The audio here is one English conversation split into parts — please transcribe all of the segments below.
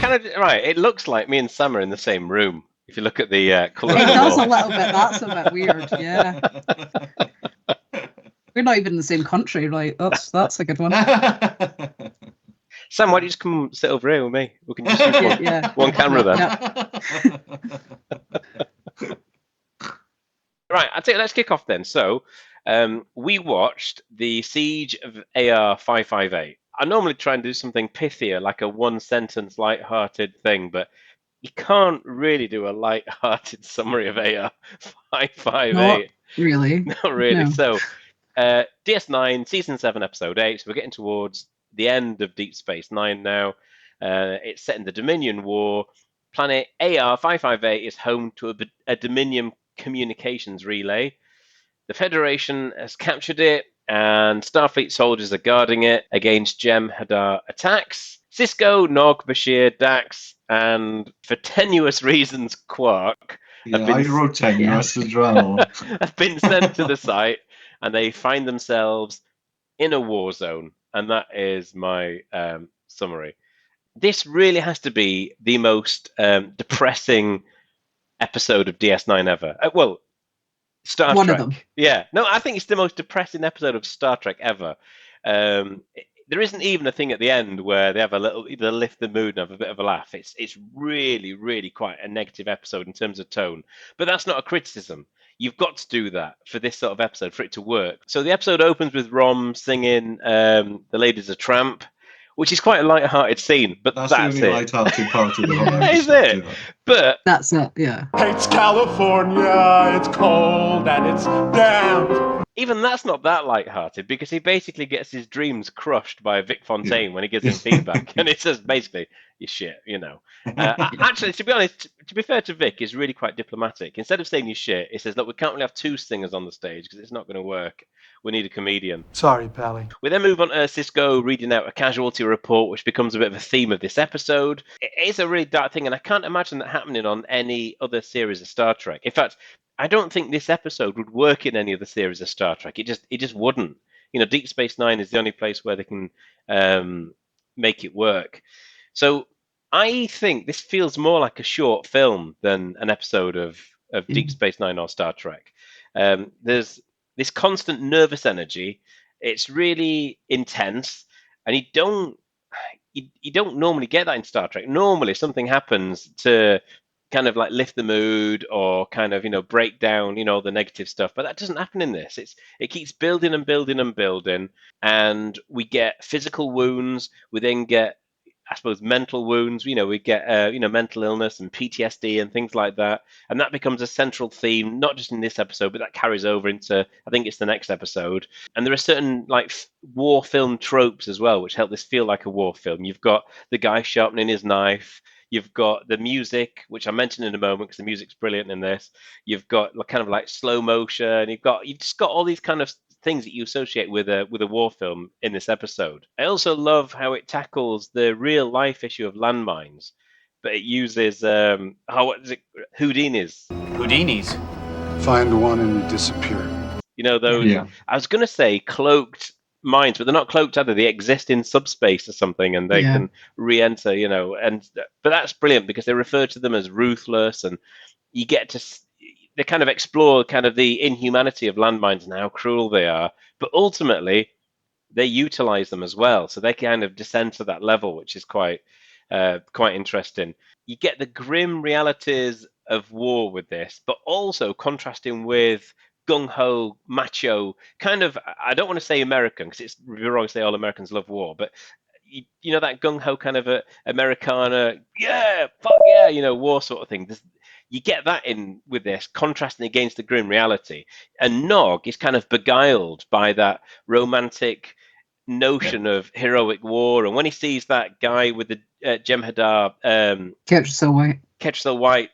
kind of right. It looks like me and Sam are in the same room. If you look at the colour It of the does a walls. little bit. That's a bit weird. Yeah. We're not even in the same country, right? That's a good one. Sam, why don't you just come sit over here with me? We can just use one camera then. Right, I think let's kick off then. So, we watched the Siege of AR 558. I normally try and do something pithier, like a one-sentence, light-hearted thing, but you can't really do a light-hearted summary of AR 558. Not really. Not really. No. So, DS9, Season 7, Episode 8. So we're getting towards the end of Deep Space Nine now. It's set in the Dominion War. Planet AR 558 is home to a Dominion communications relay. The Federation has captured it, and Starfleet soldiers are guarding it against Jem'Hadar attacks. Cisco, Nog, Bashir, Dax, and for tenuous reasons, Quark I wrote tenuous as well. have been sent to the site, and they find themselves in a war zone. And that is my summary. This really has to be the most depressing episode of DS9 ever. Well, Star One Trek. of them. Yeah. No, I think it's the most depressing episode of Star Trek ever. There isn't even a thing at the end where they have a little, either lift the mood and have a bit of a laugh. It's really, really quite a negative episode in terms of tone. But that's not a criticism. You've got to do that for this sort of episode for it to work. So the episode opens with Rom singing "The Lady's a Tramp," which is quite a light-hearted scene. But that's the only light-hearted part of the whole episode. Is it? But that's it. Yeah. It's California. It's cold and it's damp. Even that's not that light-hearted, because he basically gets his dreams crushed by Vic Fontaine when he gives him feedback, and it says basically, "You shit," you know. Actually, to be honest, to be fair to Vic, is really quite diplomatic. Instead of saying "you shit," he says, "Look, we can't really have two singers on the stage because it's not going to work. We need a comedian." Sorry, Pally. We then move on to Cisco reading out a casualty report, which becomes a bit of a theme of this episode. It is a really dark thing, and I can't imagine that happening on any other series of Star Trek. In fact, I don't think this episode would work in any other series of Star Trek. It just wouldn't. You know, Deep Space Nine is the only place where they can make it work. So I think this feels more like a short film than an episode of Deep Space Nine or Star Trek. There's this constant nervous energy. It's really intense, and you don't normally get that in Star Trek. Normally, something happens to kind of like lift the mood or kind of, you know, break down, you know, the negative stuff. But that doesn't happen in this. It keeps building and building and building. And we get physical wounds. We then get, I suppose, mental wounds. You know, we get, mental illness and PTSD and things like that. And that becomes a central theme, not just in this episode, but that carries over into, I think it's the next episode. And there are certain like war film tropes as well, which help this feel like a war film. You've got the guy sharpening his knife. You've got the music, which I mentioned in a moment because the music's brilliant in this. You've got kind of like slow motion. You've just got all these kind of things that you associate with a war film in this episode. I also love how it tackles the real life issue of landmines, but it uses what is it? Houdinis. Houdinis. Find one and disappear. You know those. Yeah. I was going to say cloaked mines, but they're not cloaked either. They exist in subspace or something, and they can re-enter. You know, but that's brilliant because they refer to them as ruthless, and you get to they kind of explore kind of the inhumanity of landmines and how cruel they are. But ultimately, they utilize them as well, so they kind of descend to that level, which is quite interesting. You get the grim realities of war with this, but also contrasting with gung-ho, macho, kind of, I don't want to say American, because it's wrong to say all Americans love war, but you know, that gung-ho kind of a Americana, yeah, fuck yeah, you know, war sort of thing. You get that in with this, contrasting against the grim reality. And Nog is kind of beguiled by that romantic notion of heroic war. And when he sees that guy with the Jem'Hadar Ketchel White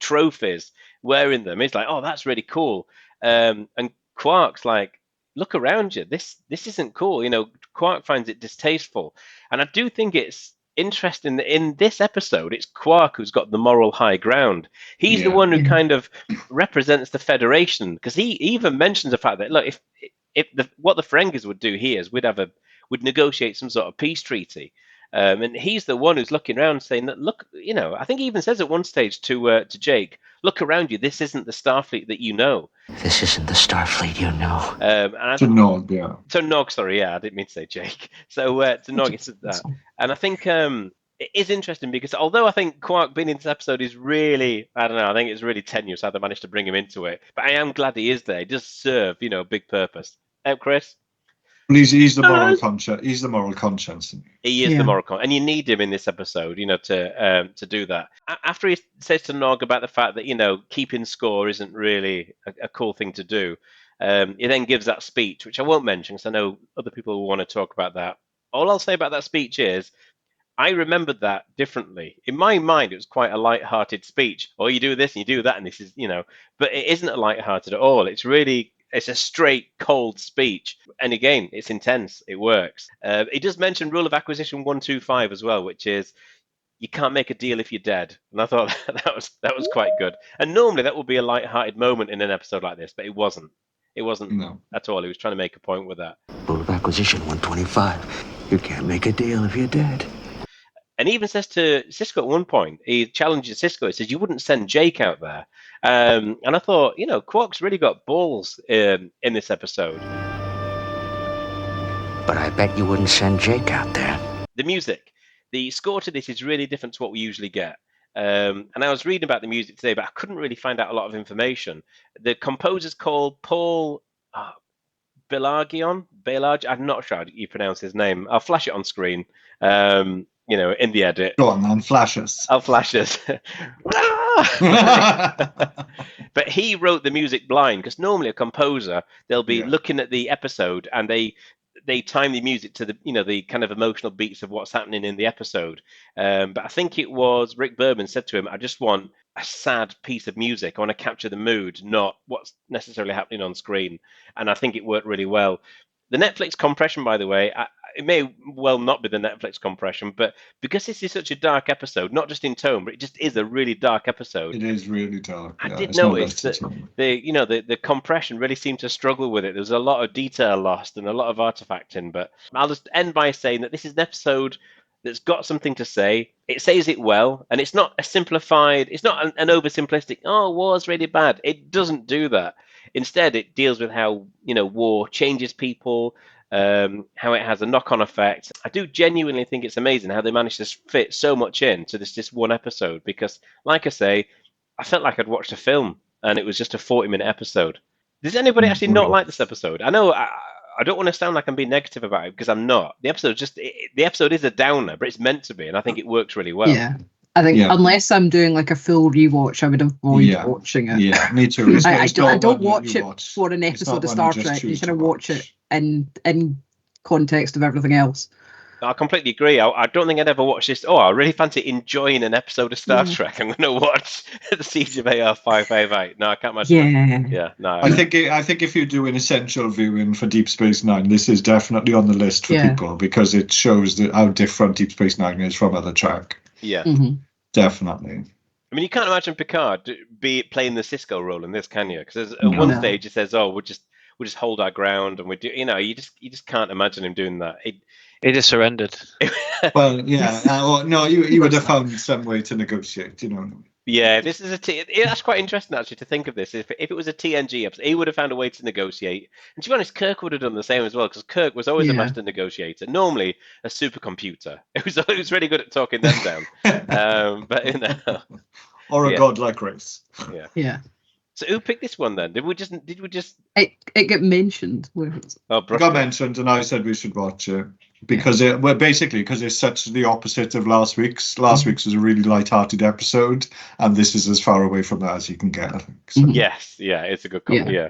trophies wearing them, he's like, oh, that's really cool. And Quark's like, look around you. This isn't cool. You know, Quark finds it distasteful. And I do think it's interesting that in this episode, it's Quark who's got the moral high ground. He's the one who kind of represents the Federation, because he even mentions the fact that, look, if what the Ferengis would do here is we'd negotiate some sort of peace treaty. And he's the one who's looking around saying that, look, I think he even says at one stage to Jake, look around you, this isn't the Starfleet that you know. This isn't the Starfleet you know. To Nog, yeah. So Nog, sorry, yeah, I didn't mean to say Jake. So to Nog, he said that. And I think it is interesting because although I think Quark being in this episode is really, I don't know, I think it's really tenuous how they managed to bring him into it. But I am glad he is there. He does serve, a big purpose. Chris? He's the moral conscience. He's the moral conscience. He is the moral conscience, and you need him in this episode, to do that. After he says to Nog about the fact that keeping score isn't really a cool thing to do, he then gives that speech, which I won't mention because I know other people will want to talk about that. All I'll say about that speech is I remembered that differently. In my mind, it was quite a light-hearted speech. Oh, you do this and you do that, and this is, but it isn't a light-hearted at all. It's a straight, cold speech. And again, it's intense. It works. He does mention rule of acquisition 125 as well, which is you can't make a deal if you're dead. And I thought that was quite good. And normally that would be a light-hearted moment in an episode like this, but it wasn't. It wasn't at all. He was trying to make a point with that. Rule of acquisition 125. You can't make a deal if you're dead. And he even says to Sisko at one point, he challenges Sisko, he says, you wouldn't send Jake out there. And I thought, Quark's really got balls in this episode. But I bet you wouldn't send Jake out there. The music. The score to this is really different to what we usually get. And I was reading about the music today, but I couldn't really find out a lot of information. The composer's called Paul Belagion. I'm not sure how you pronounce his name. I'll flash it on screen. In the edit. Go on, man, flash us. I'll flash us. But he wrote the music blind because normally a composer, they'll be looking at the episode and they time the music to the the kind of emotional beats of what's happening in the episode. But I think it was Rick Berman said to him, I just want a sad piece of music. I want to capture the mood, not what's necessarily happening on screen. And I think it worked really well. The Netflix compression, by the way, it may well not be the Netflix compression, but because this is such a dark episode, not just in tone, but it just is a really dark episode. It is really dark. I did notice that the compression really seemed to struggle with it. There was a lot of detail lost and a lot of artifacting. But I'll just end by saying that this is an episode that's got something to say. It says it well, and it's not a simplified, it's not an oversimplistic, war's really bad. It doesn't do that. Instead, it deals with how, war changes people, how it has a knock-on effect. I do genuinely think it's amazing how they managed to fit so much into this one episode because, like I say, I felt like I'd watched a film and it was just a 40-minute episode. Does anybody actually not like this episode? I know I don't want to sound like I'm being negative about it because I'm not. The episode is a downer, but it's meant to be, and I think it works really well. Yeah. I think unless I'm doing like a full rewatch, I would avoid watching it. Yeah, me too. I don't watch it for an episode of Star Trek. You kind of watch it in context of everything else. I completely agree. I don't think I'd ever watch this. I really fancy enjoying an episode of Star Trek. I'm going to watch the Siege of AR 558. No, I can't imagine. Yeah, no. I think if you do an essential viewing for Deep Space Nine, this is definitely on the list for people because it shows how different Deep Space Nine is from other Trek. Yeah, definitely. I mean, you can't imagine Picard playing the Sisko role in this, can you? Because at one stage he says, "Oh, we'll just hold our ground," and we do. You just can't imagine him doing that. He just surrendered. Well, yeah. No, you would have found some way to negotiate. Yeah, this is that's quite interesting actually to think of this. If it was a TNG episode, he would have found a way to negotiate. And to be honest, Kirk would have done the same as well because Kirk was always a master negotiator. Normally a supercomputer. It was really good at talking them down. But or a godlike race. Yeah. Yeah. So who picked this one then? Did we just? It got mentioned. It got mentioned, and I said we should watch it because because it's such the opposite of last week's. Last week's was a really light-hearted episode, and this is as far away from that as you can get. I think. So. Yes, it's a good call. Yeah.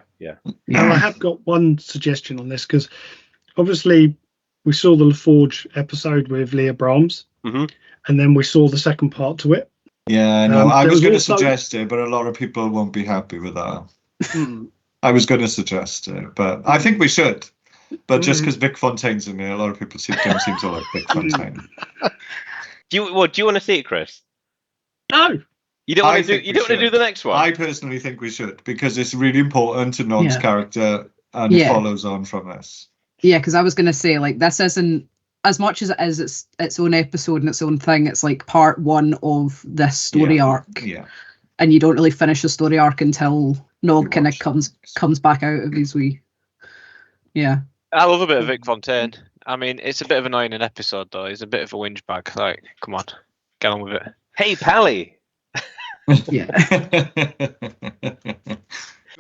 Now I have got one suggestion on this because obviously we saw the LaForge episode with Leah Brahms, and then we saw the second part to it. Yeah, no, I was going to suggest it, but a lot of people won't be happy with that. I was going to suggest it, but I think we should. But just because Vic Fontaine's in there, a lot of people don't seem to like Vic Fontaine. Do you want to see it, Chris? No. You don't want to do. You don't want to do the next one. I personally think we should because it's really important to Nog's character and it follows on from this. Yeah, because I was going to say this isn't as much as it is its own episode and its own thing, it's like part one of this story arc. Yeah. And you don't really finish the story arc until Nog kind of comes back out of his wee. Yeah. I love a bit of Vic Fontaine. I mean, it's a bit of an annoying episode, though. He's a bit of a whinge bag. Like, come on, get on with it. Hey, Pally. Yeah.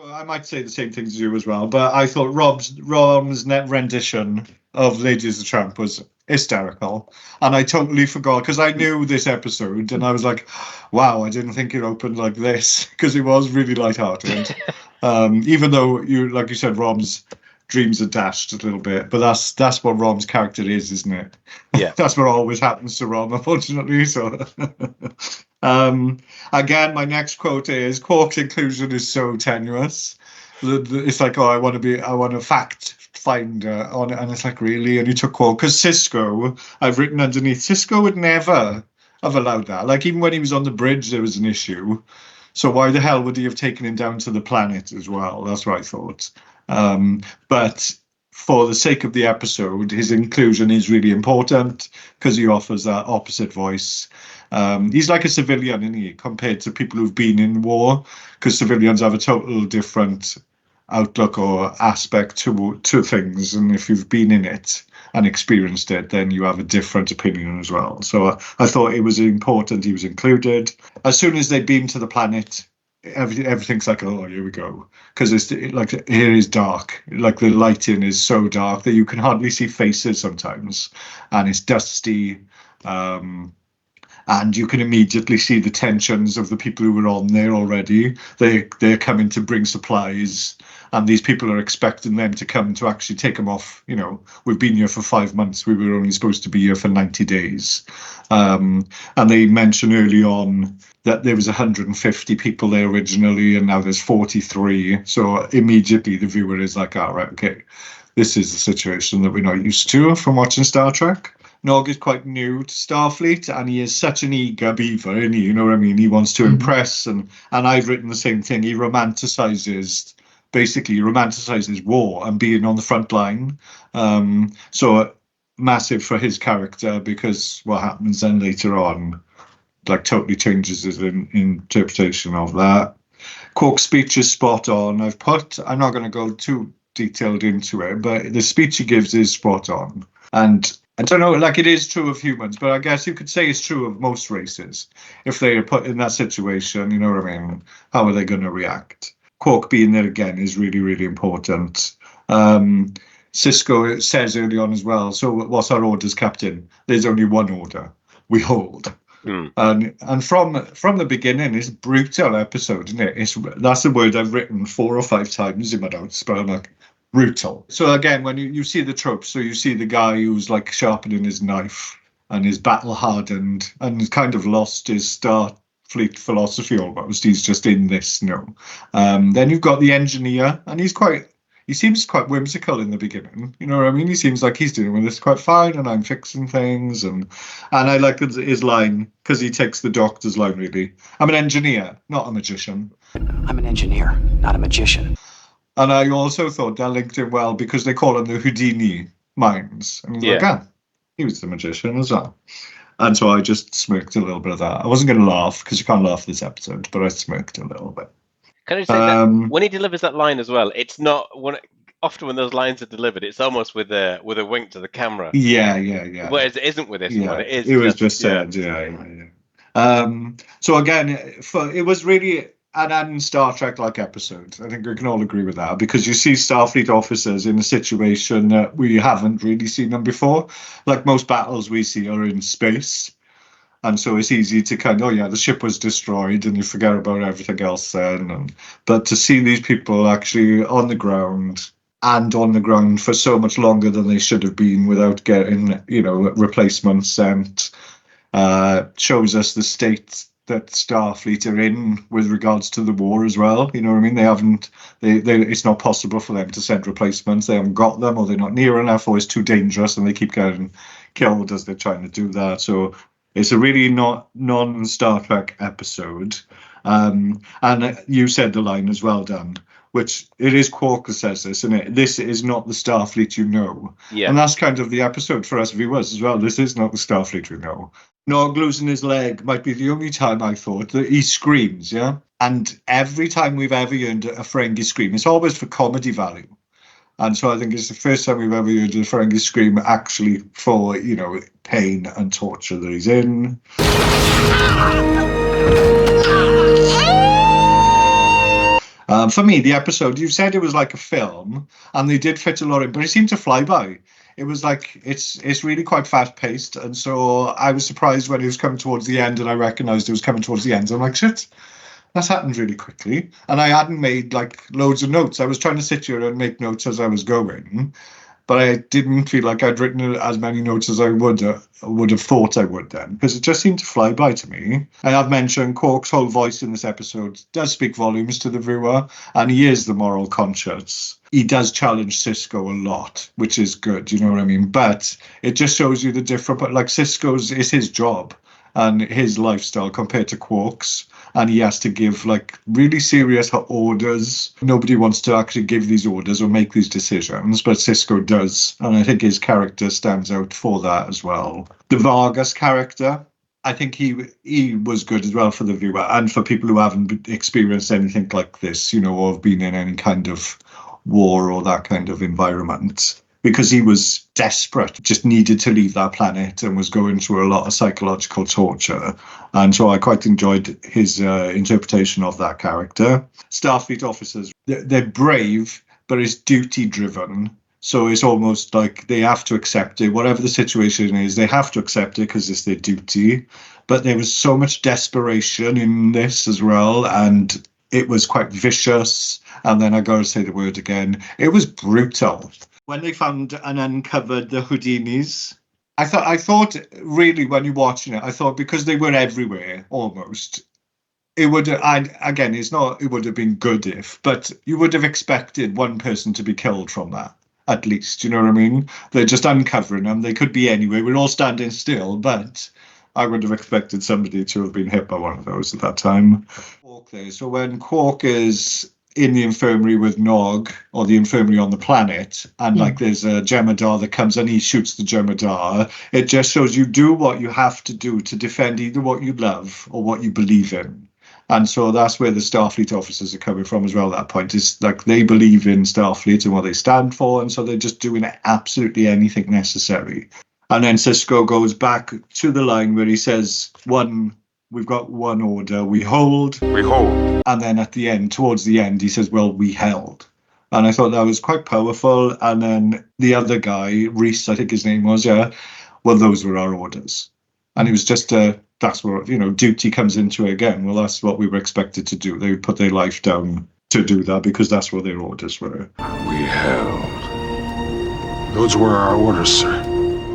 I might say the same thing as you as well, but I thought Rom's net rendition of Ladies of the Tramp was hysterical, and I totally forgot because I knew this episode, and I was like, "Wow, I didn't think it opened like this," because it was really lighthearted. Even though like you said, Rom's dreams are dashed a little bit, but that's what Rom's character is, isn't it? Yeah. That's what always happens to Rom, unfortunately. So, again, my next quote is: "Quark's inclusion is so tenuous. It's like, I want to fact find on it," and it's like, really? And you took Quark because Cisco. I've written underneath, Cisco would never have allowed that. Like, even when he was on the bridge, there was an issue. So why the hell would he have taken him down to the planet as well? That's what I thought. But for the sake of the episode, his inclusion is really important because he offers that opposite voice. He's like a civilian, isn't he, compared to people who've been in war, because civilians have a total different outlook or aspect to things, and if you've been in it and experienced it, then you have a different opinion as well. So I thought it was important he was included. As soon as they beam to the planet, everything's like, oh, here we go, because it's like, here is dark, like the lighting is so dark that you can hardly see faces sometimes, and it's dusty, and you can immediately see the tensions of the people who were on there already. They're coming to bring supplies, and these people are expecting them to come to actually take them off. You know, we've been here for 5 months. We were only supposed to be here for 90 days. And they mention early on that there was 150 people there originally, and now there's 43. So immediately the viewer is like, all right, okay, this is the situation that we're not used to from watching Star Trek. Nog is quite new to Starfleet, and he is such an eager beaver, isn't he? You know what I mean? He wants to impress, and I've written the same thing. He romanticizes war and being on the front line. So massive for his character, because what happens then later on, like, totally changes his interpretation of that. Quark's speech is spot on. I'm not going to go too detailed into it, but the speech he gives is spot on. And I don't know, like, it is true of humans, but I guess you could say it's true of most races. If they are put in that situation, you know what I mean? How are they going to react? Quark being there again is really, really important. Cisco says early on as well, so what's our orders, Captain? There's only one order. We hold. And from the beginning, it's a brutal episode, isn't it? That's the word I've written 4 or 5 times in my notes, but I'm like, brutal. So again, when you see the tropes, so you see the guy who's like sharpening his knife and is battle hardened and kind of lost his Starfleet philosophy almost. He's just in this, Then you've got the engineer, and he seems quite whimsical in the beginning. You know what I mean? He seems like he's doing with this quite fine, and I'm fixing things. And I like his line, because he takes the Doctor's line, really. I'm an engineer, not a magician. I'm an engineer, not a magician. And I also thought that linked in well, because they call him the Houdini minds. And he's like, he was the magician as well. And so I just smirked a little bit of that. I wasn't going to laugh, because you can't laugh this episode, but I smirked a little bit. Can I just say that when he delivers that line as well, it's not often when those lines are delivered, it's almost with a wink to the camera. Yeah. Whereas it isn't with this one. It was just said, So again, it was really an un-Star Trek-like episode. I think we can all agree with that, because you see Starfleet officers in a situation that we haven't really seen them before. Like, most battles we see are in space. And so it's easy to the ship was destroyed, and you forget about everything else then. But to see these people actually on the ground for so much longer than they should have been without getting, replacements sent, shows us the state that Starfleet are in with regards to the war as well. You know what I mean? It's not possible for them to send replacements. They haven't got them, or they're not near enough, or it's too dangerous, and they keep getting killed as they're trying to do that. So it's a really non-Star Trek episode. And you said the line as well, Dan. which it is Quark that says this, isn't it? This is not the Starfleet you know. Yeah. And that's kind of the episode for us viewers as well. This is not the Starfleet we know. Nog losing his leg might be the only time I thought that he screams, yeah? And every time we've ever heard a Ferengi scream, it's always for comedy value. And so I think it's the first time we've ever heard a Ferengi scream actually for, you know, pain and torture that he's in. For me, the episode, you said it was like a film, and they did fit a lot in, but it seemed to fly by. It was like, it's really quite fast-paced, and so I was surprised when it was coming towards the end, and I recognised it was coming towards the end, so I'm like, shit, that's happened really quickly. And I hadn't made, like, loads of notes. I was trying to sit here and make notes as I was going, but I didn't feel like I'd written as many notes as I would have thought I would then, because it just seemed to fly by to me. And I've mentioned Quark's whole voice in this episode does speak volumes to the viewer, and he is the moral conscience. He does challenge Sisko a lot, which is good, you know what I mean? But it just shows you the different, but like Sisko's is his job and his lifestyle compared to Quark's. And he has to give like really serious orders. Nobody wants to actually give these orders or make these decisions, but Sisko does. And I think his character stands out for that as well. The Vargas character, I think he was good as well for the viewer and for people who haven't experienced anything like this, you know, or have been in any kind of war or that kind of environment. Because he was desperate, just needed to leave that planet and was going through a lot of psychological torture. And so I quite enjoyed his interpretation of that character. Starfleet officers, they're brave, but it's duty-driven. So it's almost like they have to accept it. Whatever the situation is, they have to accept it because it's their duty. But there was so much desperation in this as well, and it was quite vicious. And then I got to say the word again, it was brutal. When they found and uncovered the Houdinis, I thought really when you're watching it, I thought because they were everywhere almost, it would have been good if, but you would have expected one person to be killed from that, at least, you know what I mean? They're just uncovering them. They could be anywhere. We're all standing still, but I would have expected somebody to have been hit by one of those at that time. So when Quark is in the infirmary with Nog, or the infirmary on the planet, and like there's a Jemadar that comes and he shoots the Jemadar, it just shows you do what you have to do to defend either what you love or what you believe in. And so that's where the Starfleet officers are coming from as well. That point is like they believe in Starfleet and what they stand for, and so they're just doing absolutely anything necessary. And then Sisko goes back to the line where he says, we've got one order, we hold. We hold. And then at the end, towards the end, he says, well, we held. And I thought that was quite powerful. And then the other guy, Reese, I think his name was, well, those were our orders. And it was just, that's where, you know, duty comes into it again. Well, that's what we were expected to do. They put their life down to do that because that's what their orders were. We held. Those were our orders, sir.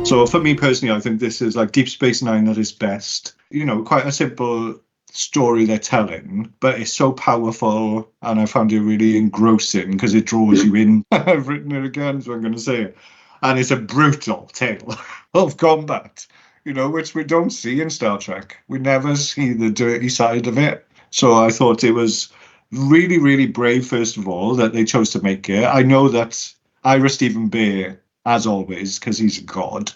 So for me personally, I think this is like Deep Space Nine at its best. You know, quite a simple story they're telling, but it's so powerful, and I found it really engrossing because it draws you in. I've written it again, so I'm going to say it. And it's a brutal tale of combat, you know, which we don't see in Star Trek. We never see the dirty side of it. So I thought it was really, really brave, first of all, that they chose to make it. I know that Ira Stephen Bear, as always, because he's a god,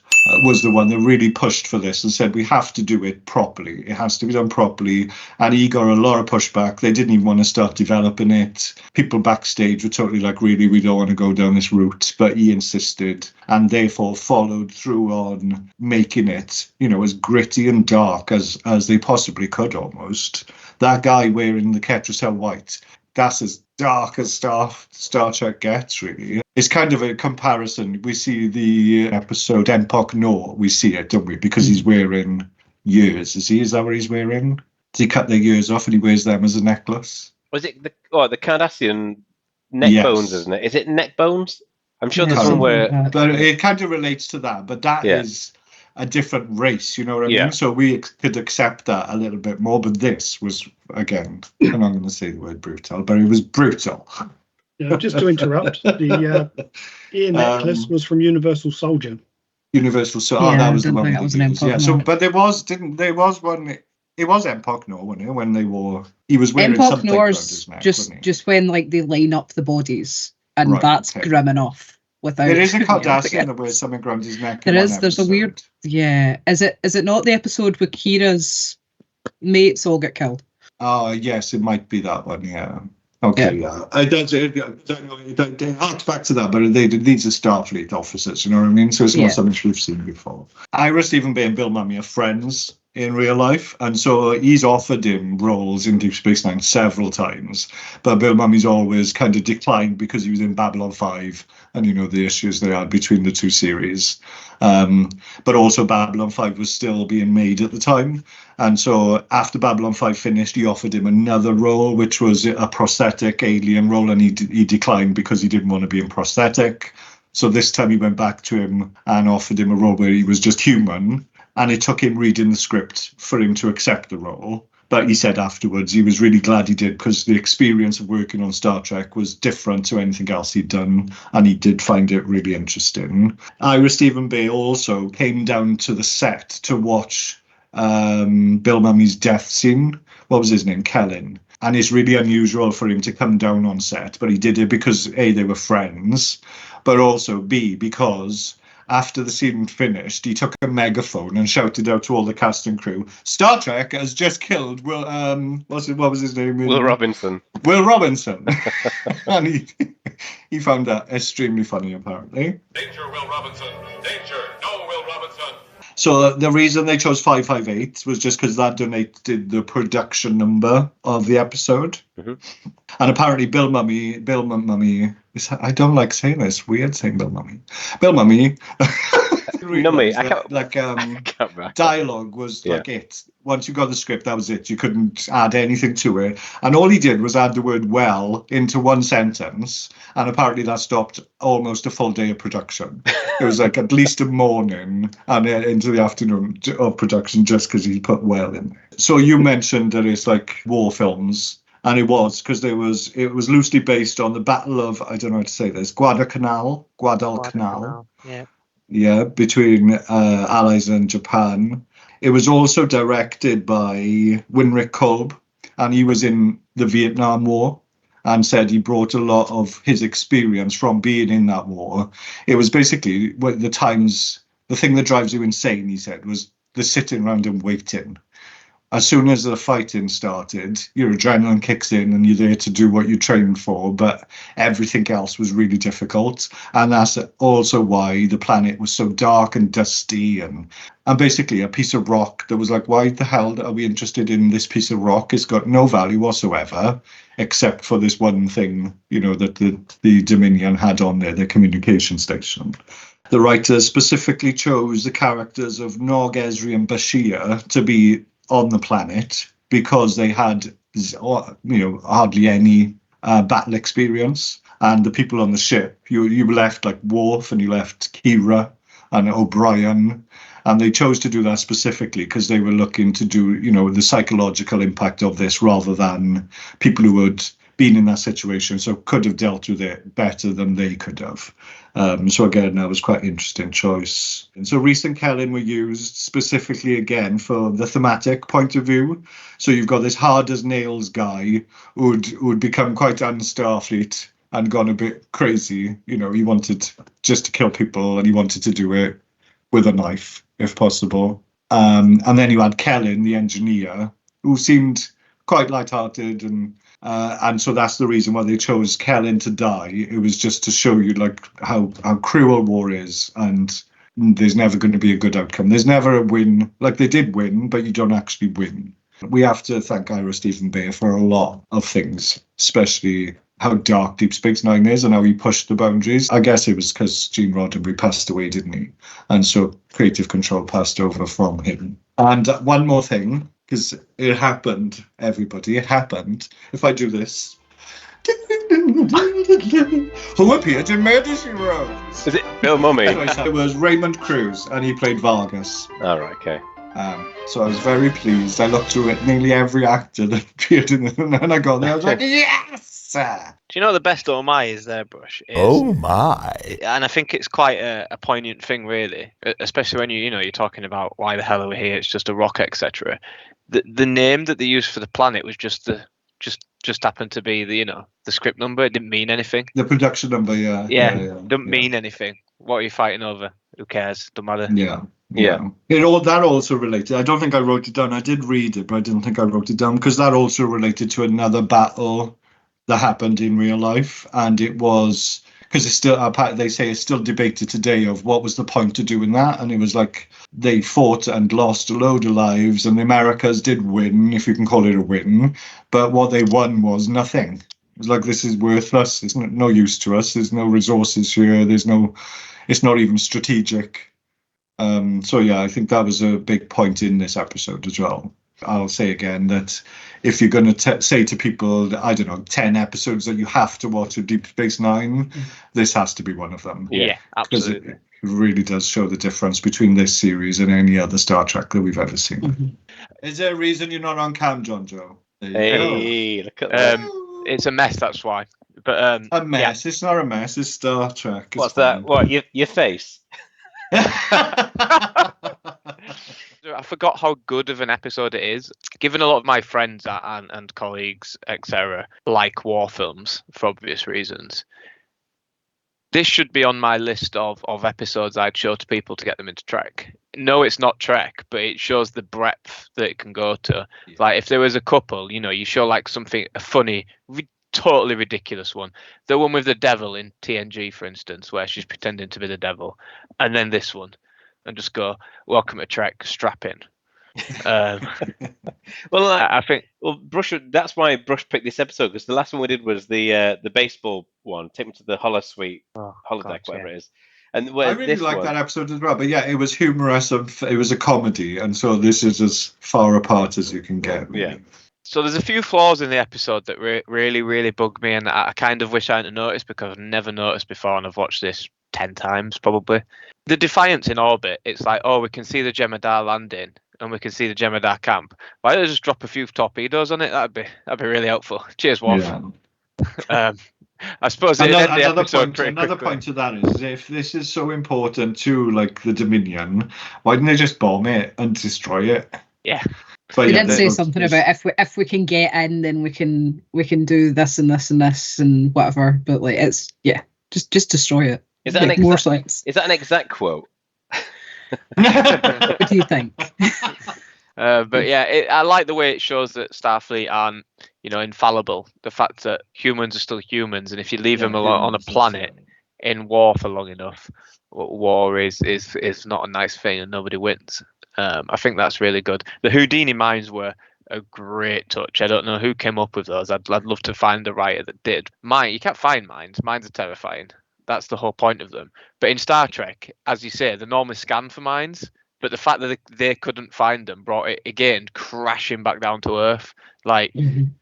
was the one that really pushed for this and said, we have to do it properly. It has to be done properly. And he got a lot of pushback. They didn't even want to start developing it. People backstage were totally like, really, we don't want to go down this route. But he insisted and therefore followed through on making it, you know, as gritty and dark as they possibly could almost. That guy wearing the Ketracel white, that's as dark as Star Trek gets, really. It's kind of a comparison. We see the episode Empok Nor, we see it, don't we? Because he's wearing ears. Is that what he's wearing? Does he cut their ears off and he wears them as a necklace? Was it the Cardassian neck bones, isn't it? Is it neck bones? I'm sure there's one where... But it kind of relates to that, but that is a different race, you know what I mean? So we could accept that a little bit more, but this was, again, I'm not going to say the word brutal, but it was brutal. Yeah, just to interrupt, the ear necklace was from Universal Soldier. Universal Soldier, that was the one. But there was one It was Empok Nor, wasn't it? When they wore, he was wearing Empok something around Nor's his neck, wasn't he? just when like they line up the bodies, and Right, that's okay. grim enough. Without There is a you know, Cardassian that wears something around his neck. There in is. one There's a weird. episode. Yeah. Is it not the episode where Kira's mates all get killed? Oh, yes, it might be that one. Yeah. Okay. Yeah. I don't know. It harks back to that, but these are Starfleet officers. You know what I mean? So it's not something we've seen before. Ira, Stephen Bay, and Bill Mumy are friends in real life, and so he's offered him roles in Deep Space Nine several times, but Bill Mumy's always kind of declined because he was in Babylon 5, and you know the issues they had between the two series. But also Babylon 5 was still being made at the time, and so after Babylon 5 finished, he offered him another role, which was a prosthetic alien role, and he declined because he didn't want to be in prosthetic. So this time he went back to him and offered him a role where he was just human. And it took him reading the script for him to accept the role. But he said afterwards he was really glad he did, because the experience of working on Star Trek was different to anything else he'd done. And he did find it really interesting. Ira Stephen Bay also came down to the set to watch Bill Mumy's death scene. What was his name? Kellen. And it's really unusual for him to come down on set. But he did it because, A, they were friends. But also, B, because after the scene finished, he took a megaphone and shouted out to all the cast and crew, "Star Trek has just killed Will." What was his name? Will Robinson. Will Robinson. And he found that extremely funny, apparently. Danger, Will Robinson. Danger. No, Will Robinson. So the reason they chose 558 was just because that donated the production number of the episode. Mm-hmm. And apparently Bill Mumy, I don't like saying this, weird saying Bill Mumy. Bill Mumy. Dialogue was like it. Once you got the script, that was it. You couldn't add anything to it. And all he did was add the word "well" into one sentence. And apparently that stopped almost a full day of production. It was like at least a morning and into the afternoon of production just because he put "well" in there. So you mentioned that it's like war films. And it was, because it was loosely based on the Battle of, I don't know how to say this, Guadalcanal. Yeah, between Allies and Japan. It was also directed by Winrick Kolb, and he was in the Vietnam War and said he brought a lot of his experience from being in that war. It was basically the thing that drives you insane, he said, was the sitting around and waiting. As soon as the fighting started, your adrenaline kicks in and you're there to do what you trained for, but everything else was really difficult. And that's also why the planet was so dark and dusty and basically a piece of rock that was like, why the hell are we interested in this piece of rock? It's got no value whatsoever, except for this one thing, you know, that the Dominion had on there, their communication station. The writers specifically chose the characters of Nog, Ezri, and Bashir to be on the planet because they had, hardly any battle experience. And the people on the ship, you left like Worf and you left Kira and O'Brien, and they chose to do that specifically because they were looking to do, the psychological impact of this rather than people who had been in that situation, so could have dealt with it better than they could have. So again, that was quite an interesting choice. And so Reese and Kellen were used specifically again for the thematic point of view. So you've got this hard as nails guy who'd become quite un-Starfleet and gone a bit crazy. He wanted just to kill people and he wanted to do it with a knife, if possible. And then you had Kellen, the engineer, who seemed quite lighthearted and so that's the reason why they chose Kellen to die. It was just to show you like how cruel war is, and there's never going to be a good outcome. There's never a win. Like they did win, but you don't actually win. We have to thank Ira Stephen Bay for a lot of things, especially how dark Deep Space Nine is and how he pushed the boundaries. I guess it was because Gene Roddenberry passed away, didn't he? And so creative control passed over from him. And one more thing, because it happened, everybody, it happened. If I do this. Who appeared in Murder, She Wrote? Is it Bill Mumy? Anyway, so it was Raymond Cruz, and he played Vargas. All right, okay. So I was very pleased. I looked through it, nearly every actor that appeared in it, and then I got there, I was like, yes! sir. Do you know what the best oh my is there, Brush? Oh my. And I think it's quite a poignant thing, really, especially when you're talking about why the hell are we here? It's just a rock, etc. The name that they used for the planet was just happened to be the script number. It didn't mean anything. The production number, yeah. Doesn't mean anything. What are you fighting over? Who cares? Don't matter. Yeah. That also related. I don't think I wrote it down. I did read it, but I didn't think I wrote it down because that also related to another battle that happened in real life, and it was because it's still they say it's still debated today of what was the point of doing that, and it was like they fought and lost a load of lives, and the Americas did win, if you can call it a win, but what they won was nothing. It was like, this is worthless. It's no use to us. There's no resources here. It's not even strategic. So yeah, I think that was a big point in this episode as well. I'll say again that if you're going to say to people, I don't know, 10 episodes that you have to watch of Deep Space Nine, this has to be one of them. Yeah, absolutely. Because it really does show the difference between this series and any other Star Trek that we've ever seen. Mm-hmm. Is there a reason you're not on cam, John Joe? Hey, look at that. It's a mess, that's why. But a mess. Yeah. It's not a mess. It's Star Trek. It's What's fine. That? What, your face? I forgot how good of an episode it is. Given a lot of my friends and colleagues, etc., like war films for obvious reasons, this should be on my list of episodes I'd show to people to get them into Trek. No, it's not Trek, but it shows the breadth that it can go to. Yeah. Like if there was a couple, you show like something a funny, totally ridiculous one. The one with the devil in TNG, for instance, where she's pretending to be the devil, and then this one, and just go, welcome to Trek, strap in. Well, I think Brush. That's why Brush picked this episode, because the last one we did was the baseball one. Take me to the holodeck, whatever it is. And I really liked that episode as well. But yeah, it was humorous. It was a comedy, and so this is as far apart as you can get. Really. Yeah. So there's a few flaws in the episode that really, really bug me, and I kind of wish I hadn't noticed because I've never noticed before, and I've watched this 10 times probably. The Defiance in orbit, it's like, we can see the Jem'Hadar landing and we can see the Jem'Hadar camp. Why don't I just drop a few torpedoes on it? That'd be really helpful. Cheers, Worf. Yeah. I suppose another point to that is, if this is so important to like the Dominion, why didn't they just bomb it and destroy it? Yeah. But they did say something about if we can get in, then we can do this and this and this and whatever. But like just destroy it. Is that more science? Is that an exact quote? What do you think? But yeah, I like the way it shows that Starfleet aren't, infallible. The fact that humans are still humans, and if you leave them on a planet in war for long enough, war is not a nice thing, and nobody wins. I think that's really good. The Houdini mines were a great touch. I don't know who came up with those. I'd love to find the writer that did. You can't find mines. Mines are terrifying. That's the whole point of them. But in Star Trek, as you say, they normally scan for mines. But the fact that they couldn't find them brought it again crashing back down to Earth. Like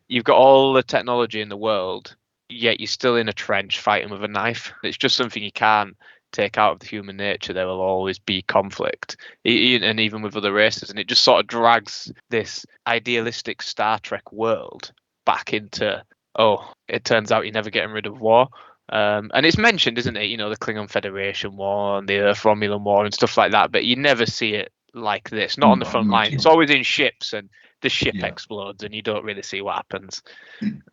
you've got all the technology in the world, yet you're still in a trench fighting with a knife. It's just something you can't take out of the human nature. There will always be conflict, and even with other races, and it just sort of drags this idealistic Star Trek world back into, it turns out you're never getting rid of war. And it's mentioned, isn't it, the Klingon Federation War and the Earth Romulan War and stuff like that, but you never see it like this, not on the front line. It's always in ships, and the ship explodes and you don't really see what happens.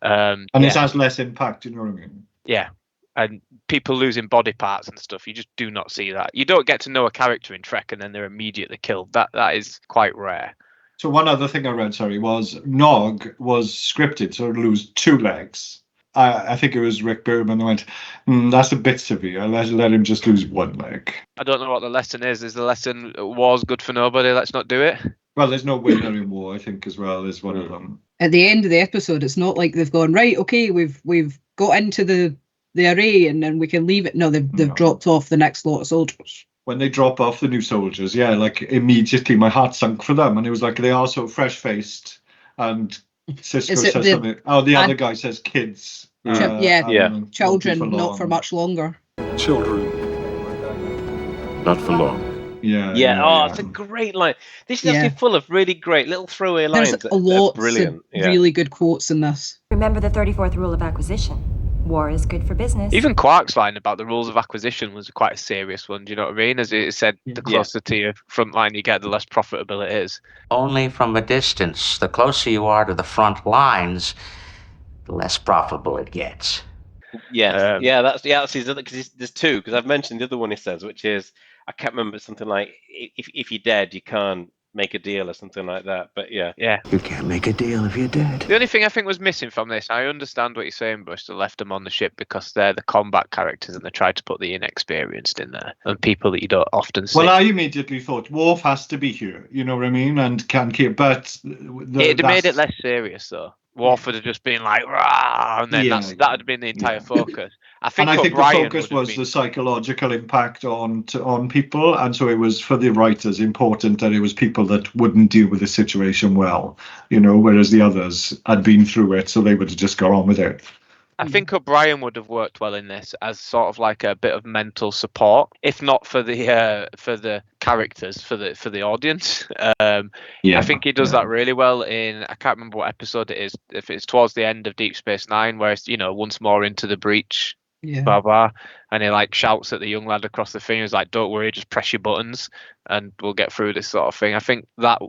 And it has less impact, you know what I mean? Yeah. And people losing body parts and stuff, you just do not see that. You don't get to know a character in Trek and then they're immediately killed. That is quite rare. So one other thing I read, was Nog was scripted to lose 2 legs. I think it was Rick Berman that went, that's a bit severe. Let him just lose 1 leg. I don't know what the lesson is. Is the lesson war's good for nobody? Let's not do it. Well, there's no winner in war, I think, as well, is one of them. At the end of the episode, it's not like they've gone, right, okay, we've got into the array and then we can leave it. No, they've dropped off the next lot of soldiers. When they drop off the new soldiers, like immediately my heart sunk for them. And it was like, they are so fresh-faced. And Cisco says something. The other guy says kids. Children, not for much longer. Children, not for long. Yeah. It's a great line. This is actually full of really great little throwaway lines. There's a lot brilliant. of really good quotes in this. Remember the 34th rule of acquisition. War is good for business. Even Quark's line about the rules of acquisition was quite a serious one. Do you know what I mean? As it said, the closer to your front line you get, the less profitable it is. Only from a distance. The closer you are to the front lines, the less profitable it gets. That's his other, because there's two, because I've mentioned the other one he says, which is, I can't remember, something like, if you're dead, you can't make a deal or something like that. But yeah. You can't make a deal if you're dead. The only thing I think was missing from this, I understand what you're saying, Bush, they left them on the ship because they're the combat characters and they tried to put the inexperienced in there and people that you don't often see. Well, I immediately thought Worf has to be here, you know what I mean, and can keep, but it made it less serious though. Worf would have just been like, rah, and then that would have been the entire focus. I think the focus was the psychological impact on people, and so it was for the writers important that it was people that wouldn't deal with the situation well, you know, whereas the others had been through it, so they would have just got on with it. I think O'Brien would have worked well in this as sort of like a bit of mental support, if not for the characters, for the audience. I think he does that really well in, I can't remember what episode it is, if it's towards the end of Deep Space Nine, where it's, you know, once more into the breach, blah blah, and he like shouts at the young lad across the thing. He's like, "Don't worry, just press your buttons, and we'll get through this," sort of thing. I think that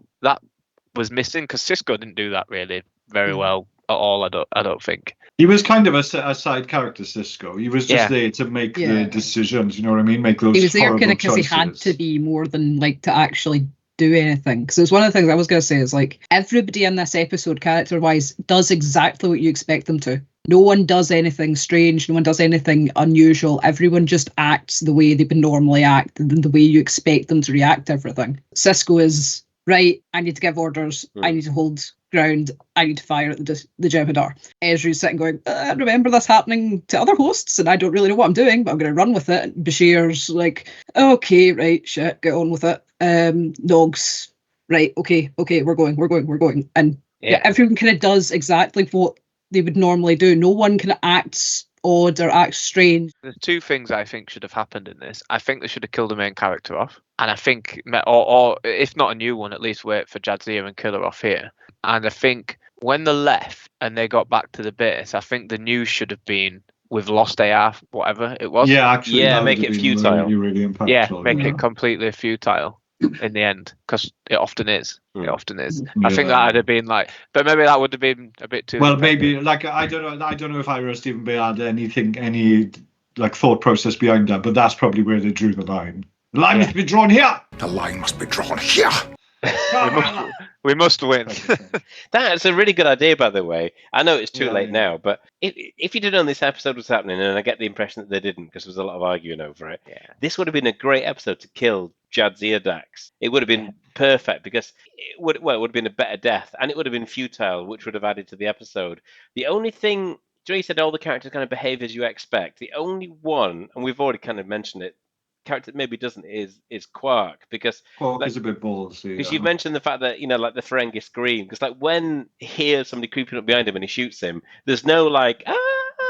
was missing because Cisco didn't do that really very well at all. I don't think. He was kind of a side character, Cisco. He was just there to make the decisions, you know what I mean? Make those He was there kind of because he had to be more than like to actually do anything. Because it was one of the things I was going to say is like everybody in this episode, character-wise, does exactly what you expect them to. No one does anything strange. No one does anything unusual. Everyone just acts the way they would normally act and the way you expect them to react to everything. Cisco is, right, I need to give orders. I need to hold ground. I need to fire at the Jem'Hadar. Ezra's sitting going, I remember this happening to other hosts and I don't really know what I'm doing, but I'm going to run with it. And Bashir's like, okay, right, shit, get on with it. Nog's, right, okay, we're going. And everyone kind of does exactly what they would normally do. No one can act odd or act strange. There's two things I think should have happened in this. I think they should have killed the main character off. And I think, or if not a new one, at least wait for Jadzia and kill her off here. And I think when they left and they got back to the base, I think the news should have been, we've lost AR, whatever it was. Yeah, actually. Yeah, make it futile. Really impactful. Make it completely futile in the end, because it often is. It often is. I think that would have been like, but maybe that would have been a bit too. Well, maybe like I don't know if Ira or Stephen Bay had any like thought process behind that, but that's probably where they drew the line. The line must be drawn here. The line must be drawn here. We must win. That's a really good idea, by the way. I know it's too late now, but if you didn't know this episode was happening, and I get the impression that they didn't because there was a lot of arguing over it, this would have been a great episode to kill Jadzia Dax. It would have been perfect because it would have been a better death, and it would have been futile, which would have added to the episode. The only thing, you said all the characters kind of behave as you expect. The only one, and we've already kind of mentioned it, character that maybe doesn't is Quark, because Quark is a bit ballsy. Because you've mentioned the fact that, like the Ferengi scream, because like when he hears somebody creeping up behind him and he shoots him, there's no like